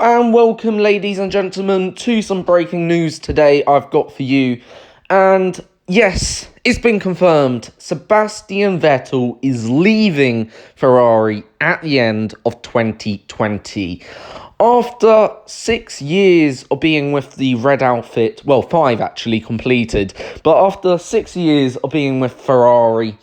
and welcome, ladies and gentlemen, to some breaking news today I've got for you. And yes, it's been confirmed. Sebastian Vettel is leaving Ferrari at the end of 2020. After 6 years of being with the red outfit, well, 5 actually completed, but after 6 years of being with Ferrari,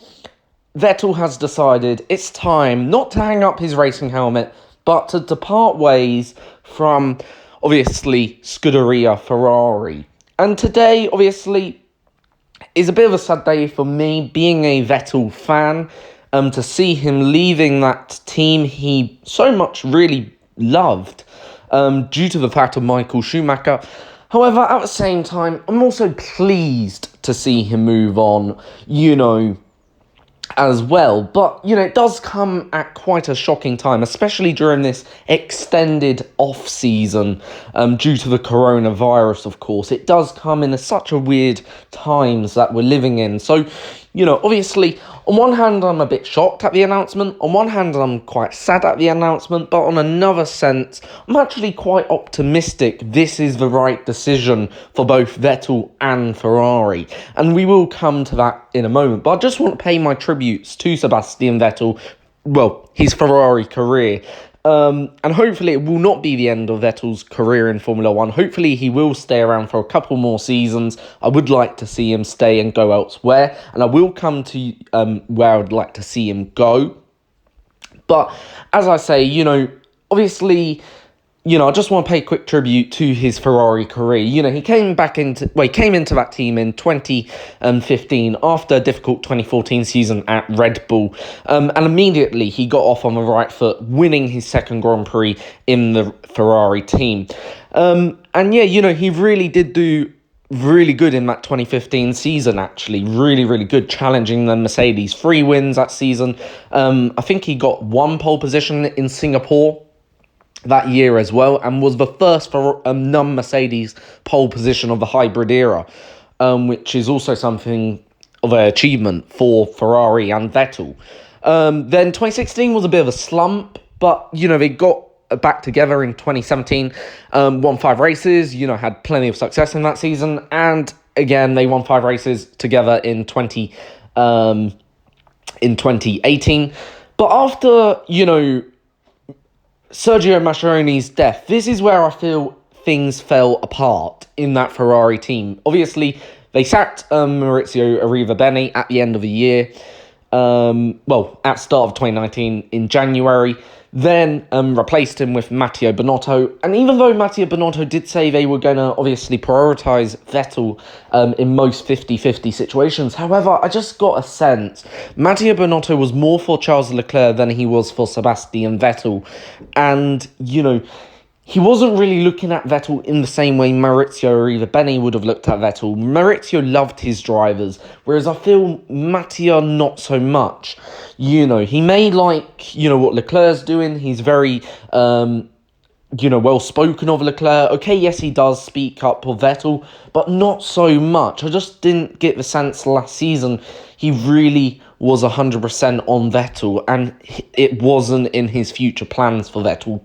Vettel has decided it's time not to hang up his racing helmet, but to depart ways from, obviously, Scuderia Ferrari. And today, obviously, is a bit of a sad day for me, being a Vettel fan, to see him leaving that team he so much really loved, due to the fact of Michael Schumacher. However, at the same time, I'm also pleased to see him move on, as well. But, it does come at quite a shocking time, especially during this extended off-season, due to the coronavirus, of course. It does come in such a weird times that we're living in. So, obviously, on one hand, I'm a bit shocked at the announcement. On one hand, I'm quite sad at the announcement. But on another sense, I'm actually quite optimistic this is the right decision for both Vettel and Ferrari. And we will come to that in a moment. But I just want to pay my tributes to Sebastian Vettel, his Ferrari career. And hopefully it will not be the end of Vettel's career in Formula 1. Hopefully he will stay around for a couple more seasons. I would like to see him stay and go elsewhere. And I will come to where I would like to see him go. But as I say, obviously, I just want to pay quick tribute to his Ferrari career. He came into that team in 2015 after a difficult 2014 season at Red Bull. And immediately he got off on the right foot, winning his second Grand Prix in the Ferrari team. He really did do really good in that 2015 season, actually. Really, really good, challenging the Mercedes. 3 wins that season. I think he got 1 pole position in Singapore that year as well, and was the first for non-Mercedes pole position of the hybrid era, which is also something of an achievement for Ferrari and Vettel. Then 2016 was a bit of a slump, but, they got back together in 2017, won 5 races, had plenty of success in that season, and again, they won 5 races together in 2018. But after, Sergio Mascherini's death, this is where I feel things fell apart in that Ferrari team. Obviously, they sacked Maurizio Arrivabene at the end of the year. At start of 2019 in January. Then replaced him with Matteo Binotto. And even though Matteo Binotto did say they were going to obviously prioritise Vettel in most 50-50 situations, however, I just got a sense Matteo Binotto was more for Charles Leclerc than he was for Sebastian Vettel. And, he wasn't really looking at Vettel in the same way Maurizio Arrivabene would have looked at Vettel. Maurizio loved his drivers, whereas I feel Matteo not so much. He may like, what Leclerc's doing. He's very, well-spoken of Leclerc. Okay, yes, he does speak up for Vettel, but not so much. I just didn't get the sense last season he really was 100% on Vettel, and it wasn't in his future plans for Vettel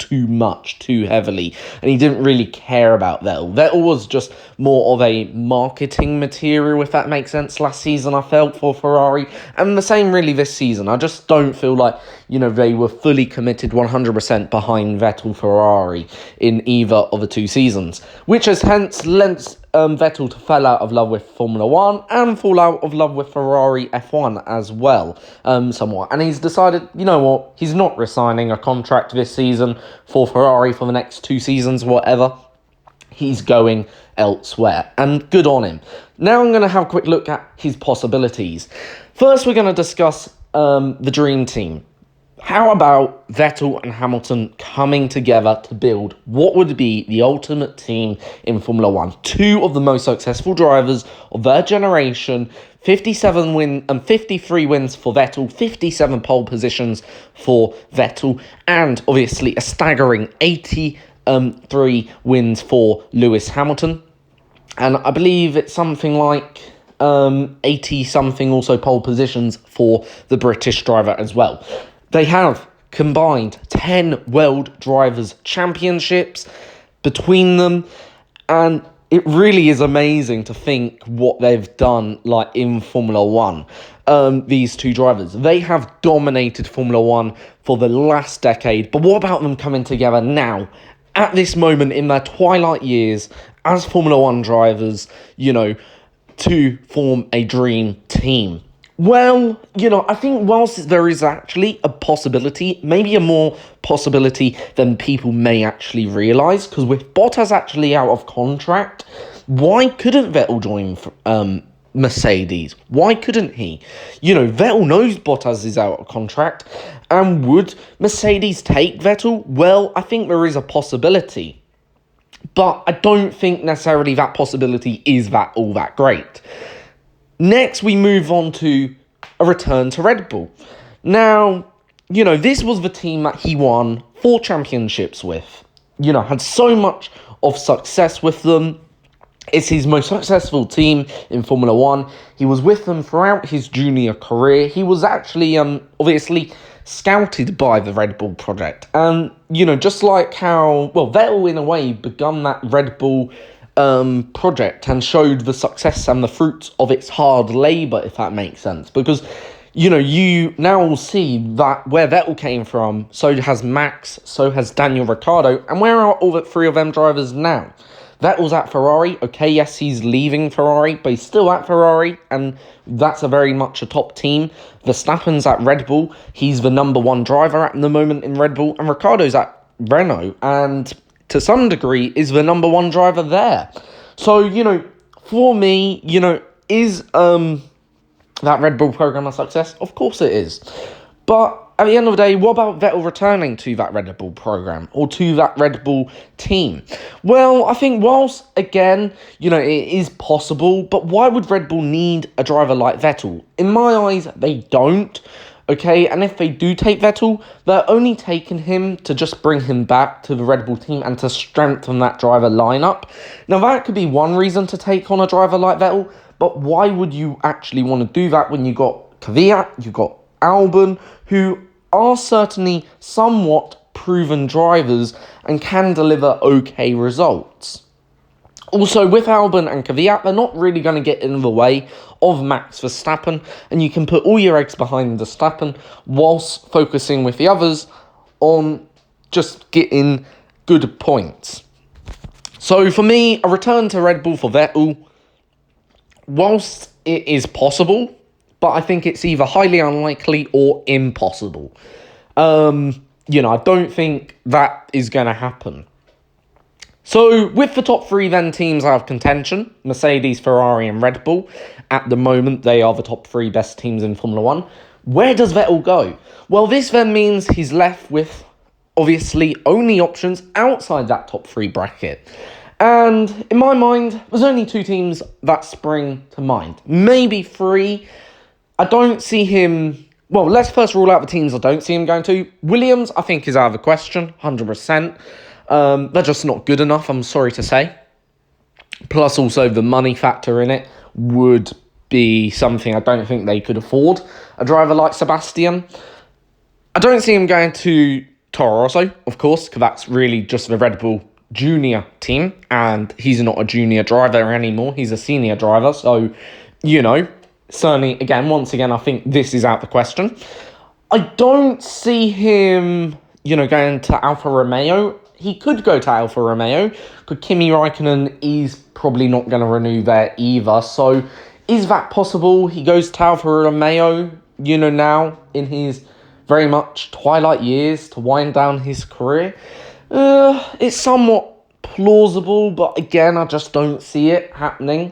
too heavily, and he didn't really care about Vettel. Vettel was just more of a marketing material, if that makes sense, last season, I felt, for Ferrari, and the same really this season. I just don't feel like, they were fully committed 100% behind Vettel Ferrari in either of the 2 seasons, which has hence lent Vettel to fall out of love with Formula 1 and fall out of love with Ferrari F1 as well, somewhat. And he's decided, he's not resigning a contract this season for Ferrari for the next 2 seasons, whatever. He's going elsewhere, and good on him. Now I'm going to have a quick look at his possibilities. First, we're going to discuss the dream team. How about Vettel and Hamilton coming together to build what would be the ultimate team in Formula 1? 2 of the most successful drivers of their generation, 53 wins for Vettel, 57 pole positions for Vettel, and obviously a staggering 83 wins for Lewis Hamilton. And I believe it's something like 80-something also pole positions for the British driver as well. They have combined 10 World Drivers' Championships between them, and it really is amazing to think what they've done, like, in Formula One. These two drivers, they have dominated Formula One for the last decade, but what about them coming together now, at this moment in their twilight years as Formula One drivers, to form a dream team? Well, I think whilst there is actually a possibility, maybe a more possibility than people may actually realise, because with Bottas actually out of contract, why couldn't Vettel join Mercedes? Why couldn't he? Vettel knows Bottas is out of contract, and would Mercedes take Vettel? Well, I think there is a possibility, but I don't think necessarily that possibility is all that great. Next, we move on to a return to Red Bull. Now, this was the team that he won 4 championships with. Had so much of success with them. It's his most successful team in Formula One. He was with them throughout his junior career. He was actually, obviously, scouted by the Red Bull project. And, just like how, Vettel, in a way, begun that Red Bull project and showed the success and the fruits of its hard labour, if that makes sense. Because, you now see that where Vettel came from, so has Max, so has Daniel Ricciardo, and where are all the 3 of them drivers now? Vettel's at Ferrari. Okay, yes, he's leaving Ferrari, but he's still at Ferrari, and that's a very much a top team. Verstappen's at Red Bull. He's the number 1 driver at the moment in Red Bull, and Ricciardo's at Renault, and to some degree is the number 1 driver there. So, for me, is that Red Bull program a success? Of course it is. But at the end of the day, what about Vettel returning to that Red Bull program or to that Red Bull team? Well, I think whilst, again, it is possible, but why would Red Bull need a driver like Vettel? In my eyes, they don't. Okay, and if they do take Vettel, they're only taking him to just bring him back to the Red Bull team and to strengthen that driver lineup. Now, that could be one reason to take on a driver like Vettel, but why would you actually want to do that when you got Kvyat, you got Albon, who are certainly somewhat proven drivers and can deliver okay results? Also, with Albon and Kvyat, they're not really going to get in the way of Max Verstappen, and you can put all your eggs behind Verstappen whilst focusing with the others on just getting good points. So for me, a return to Red Bull for Vettel, whilst it is possible, but I think it's either highly unlikely or impossible. I don't think that is going to happen. So, with the top 3 then teams out of contention, Mercedes, Ferrari and Red Bull, at the moment they are the top 3 best teams in Formula 1, where does Vettel go? Well, this then means he's left with, obviously, only options outside that top 3 bracket. And, in my mind, there's only 2 teams that spring to mind. Maybe 3. I don't see him... Well, let's first rule out the teams I don't see him going to. Williams, I think, is out of the question, 100%. They're just not good enough, I'm sorry to say. Plus, also, the money factor in it would be something I don't think they could afford. A driver like Sebastian. I don't see him going to Toro Rosso, of course, because that's really just the Red Bull junior team, and he's not a junior driver anymore. He's a senior driver, so, certainly, once again, I think this is out the question. I don't see him, going to Alfa Romeo. He could go to Alfa Romeo, but Kimi Raikkonen is probably not going to renew there either. So, is that possible? He goes to Alfa Romeo, now in his very much twilight years to wind down his career. It's somewhat plausible, but again, I just don't see it happening.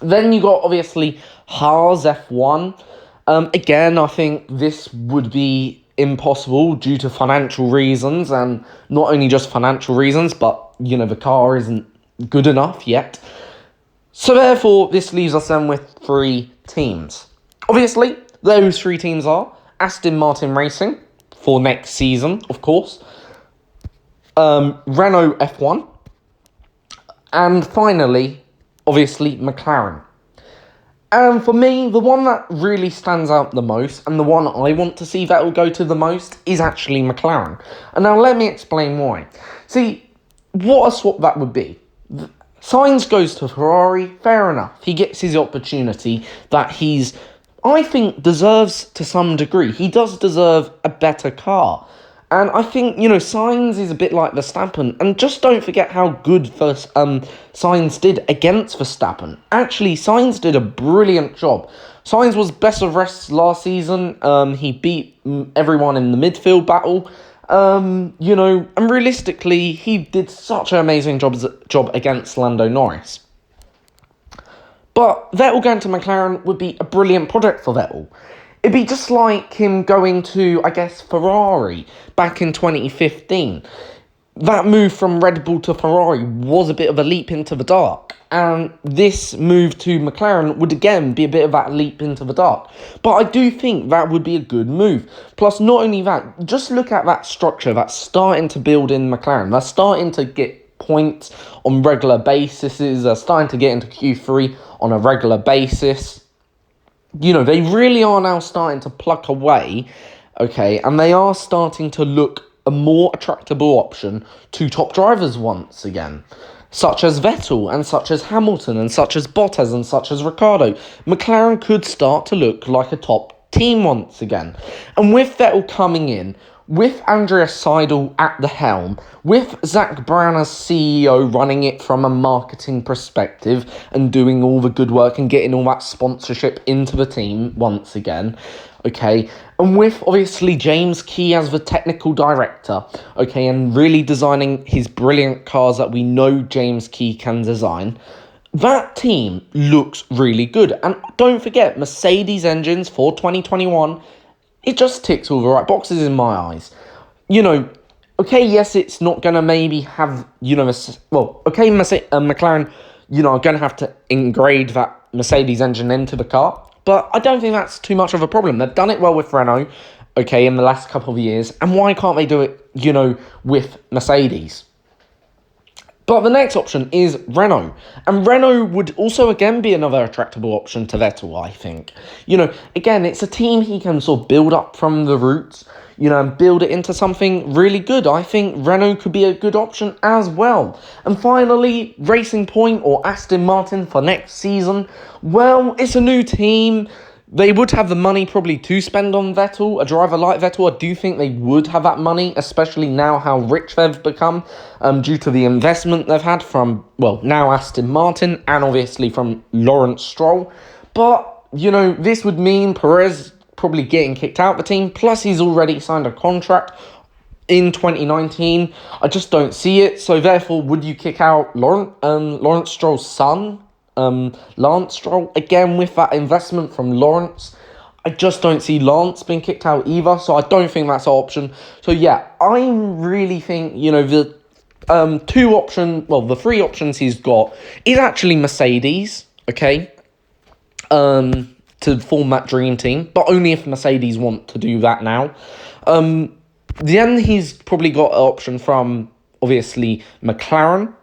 Then you got, obviously, Haas F1. Again, I think this would be impossible due to financial reasons, and not only just financial reasons, but, the car isn't good enough yet. So, therefore, this leaves us then with 3 teams. Obviously, those 3 teams are Aston Martin Racing, for next season, of course, Renault F1, and finally, obviously, McLaren. And for me, the one that really stands out the most, and the one I want to see Vettel go to the most, is actually McLaren. And now let me explain why. See, what a swap that would be. Sainz goes to Ferrari, fair enough. He gets his opportunity that I think, deserves to some degree. He does deserve a better car. And I think, Sainz is a bit like Verstappen. And just don't forget how good Sainz did against Verstappen. Actually, Sainz did a brilliant job. Sainz was best of rest last season. He beat everyone in the midfield battle. And realistically, he did such an amazing job against Lando Norris. But Vettel going to McLaren would be a brilliant project for Vettel. It'd be just like him going to, I guess, Ferrari back in 2015. That move from Red Bull to Ferrari was a bit of a leap into the dark. And this move to McLaren would again be a bit of that leap into the dark. But I do think that would be a good move. Plus, not only that, just look at that structure that's starting to build in McLaren. They're starting to get points on regular basis. They're starting to get into Q3 on a regular basis. They really are now starting to pluck away, okay, and they are starting to look a more attractable option to top drivers once again, such as Vettel and such as Hamilton and such as Bottas and such as Ricciardo. McLaren could start to look like a top team once again. And with Vettel coming in, with Andreas Seidel at the helm, with Zach Brown as CEO running it from a marketing perspective and doing all the good work and getting all that sponsorship into the team once again, okay, and with obviously James Key as the technical director, okay, and really designing his brilliant cars that we know James Key can design, that team looks really good. And don't forget, Mercedes engines for 2021, it just ticks all the right boxes in my eyes. Okay, yes, it's not going to maybe have, McLaren, are going to have to engrade that Mercedes engine into the car. But I don't think that's too much of a problem. They've done it well with Renault, okay, in the last couple of years. And why can't they do it, with Mercedes? But the next option is Renault. And Renault would also, again, be another attractable option to Vettel, I think. Again, it's a team he can sort of build up from the roots, and build it into something really good. I think Renault could be a good option as well. And finally, Racing Point or Aston Martin for next season. Well, it's a new team. They would have the money probably to spend on Vettel, a driver like Vettel. I do think they would have that money, especially now how rich they've become due to the investment they've had from, now Aston Martin and obviously from Lawrence Stroll. But, this would mean Perez probably getting kicked out of the team. Plus, he's already signed a contract in 2019. I just don't see it. So, therefore, would you kick out Lawrence Stroll's son? Lance Stroll, again with that investment from Lawrence. I just don't see Lance being kicked out either, so I don't think that's an option. So yeah, I really think, the the three options he's got is actually Mercedes, okay, to form that dream team, but only if Mercedes want to do that now. Then he's probably got an option from, obviously, McLaren,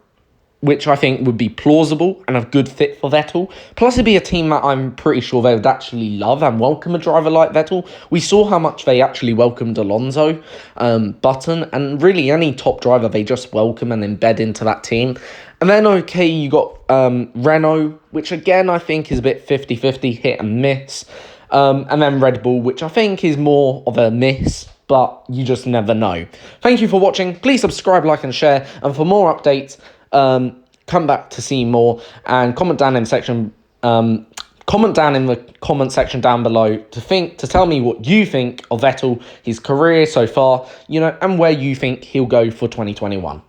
which I think would be plausible and a good fit for Vettel. Plus, it'd be a team that I'm pretty sure they would actually love and welcome a driver like Vettel. We saw how much they actually welcomed Alonso, Button, and really any top driver they just welcome and embed into that team. And then, okay, you got Renault, which again I think is a bit 50-50, hit and miss. And then Red Bull, which I think is more of a miss, but you just never know. Thank you for watching. Please subscribe, like, and share. And for more updates, come back to see more and comment down in the comment section down below to tell me what you think of Vettel, his career so far, and where you think he'll go for 2021.